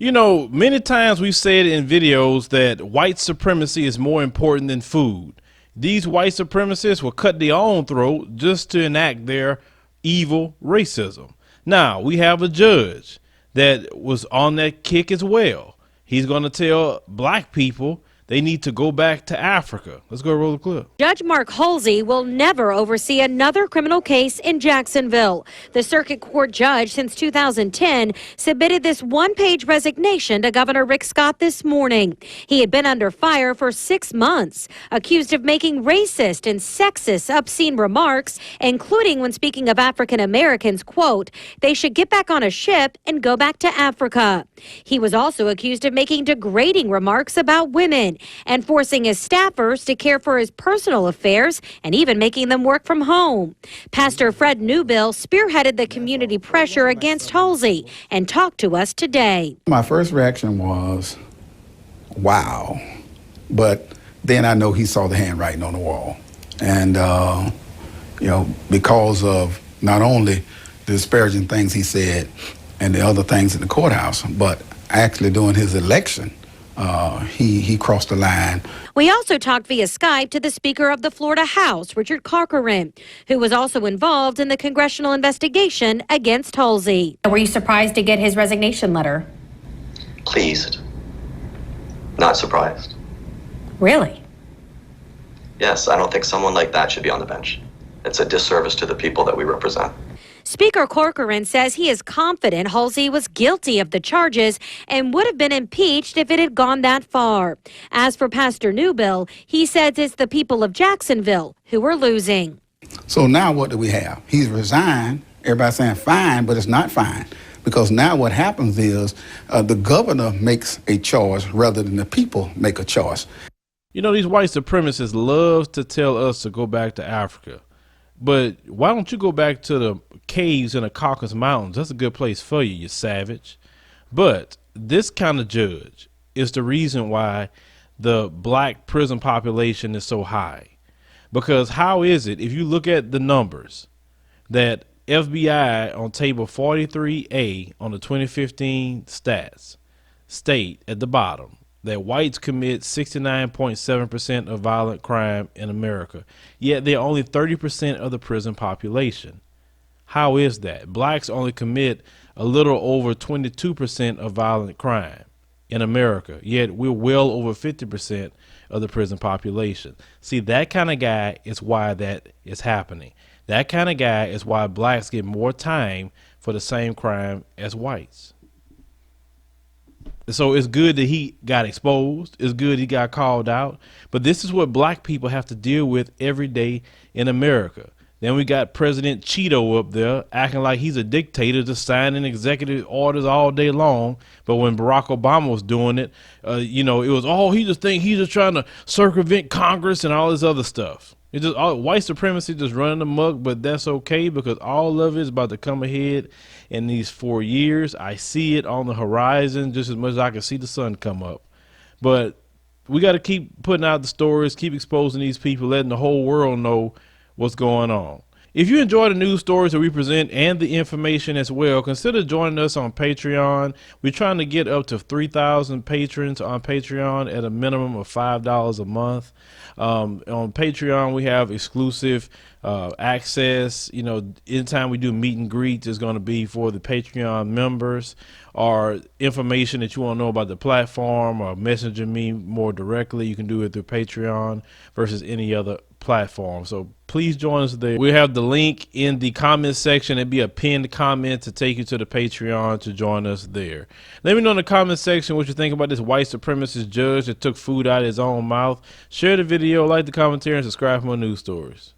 You know, many times we've said in videos that white supremacy is more important than food. These white supremacists will cut their own throat just to enact their evil racism. Now, we have a judge that was on that kick as well. He's going to tell black people they need to go back to Africa. Let's go roll the clip. Judge Mark Halsey will never oversee another criminal case in Jacksonville. The circuit court judge since 2010 submitted this one-page resignation to Governor Rick Scott this morning. He had been under fire for 6 months, accused of making racist and sexist obscene remarks, including when speaking of African Americans, quote, they should get back on a ship and go back to Africa. He was also accused of making degrading remarks about women and forcing his staffers to care for his personal affairs and even making them work from home. Pastor Fred Newbill spearheaded the community pressure against Halsey and talked to us today. My first reaction was, wow. But then I know he saw the handwriting on the wall. And, because of not only the disparaging things he said and the other things in the courthouse, but actually during his election, he crossed the line. We also talked via Skype to the Speaker of the Florida House, Richard Corcoran, who was also involved in the congressional investigation against Halsey. Were you surprised to get his resignation letter? Pleased. Not surprised. Really? Yes, I don't think someone like that should be on the bench. It's a disservice to the people that we represent. Speaker Corcoran says he is confident Halsey was guilty of the charges and would have been impeached if it had gone that far. As for Pastor Newbill, he says it's the people of Jacksonville who are losing. So now what do we have? He's resigned. Everybody's saying fine, but it's not fine. Because now what happens is the governor makes a choice rather than the people make a choice. You know, these white supremacists love to tell us to go back to Africa. But why don't you go back to the caves in the Caucasus Mountains? That's a good place for you, you savage. But this kind of judge is the reason why the black prison population is so high. Because how is it, if you look at the numbers, that FBI on table 43A on the 2015 stats state at the bottom that whites commit 69.7% of violent crime in America, yet they're only 30% of the prison population. How is that? Blacks only commit a little over 22% of violent crime in America, yet we're well over 50% of the prison population. See, that kind of guy is why that is happening. That kind of guy is why blacks get more time for the same crime as whites. So it's good that he got exposed. It's good he got called out. But this is what black people have to deal with every day in America. Then we got President Cheeto up there acting like he's a dictator, just signing executive orders all day long. But when Barack Obama was doing it, it was, he's just trying to circumvent Congress and all this other stuff. It's just white supremacy just running amok, but that's okay because all of it is about to come ahead in these 4 years. I see it on the horizon just as much as I can see the sun come up. But we got to keep putting out the stories, keep exposing these people, letting the whole world know what's going on. If you enjoy the news stories that we present and the information as well, consider joining us on Patreon. We're trying to get up to 3,000 patrons on Patreon at a minimum of $5 a month. On Patreon, we have exclusive access. Anytime we do meet and greets, is going to be for the Patreon members, or information that you want to know about the platform, or messaging me more directly. You can do it through Patreon versus any other platform. So please join us there. We have the link in the comment section. It'd be a pinned comment to take you to the Patreon to join us there. Let me know in the comment section what you think about this white supremacist judge that took food out of his own mouth. Share the video, like the commentary, and subscribe for more news stories.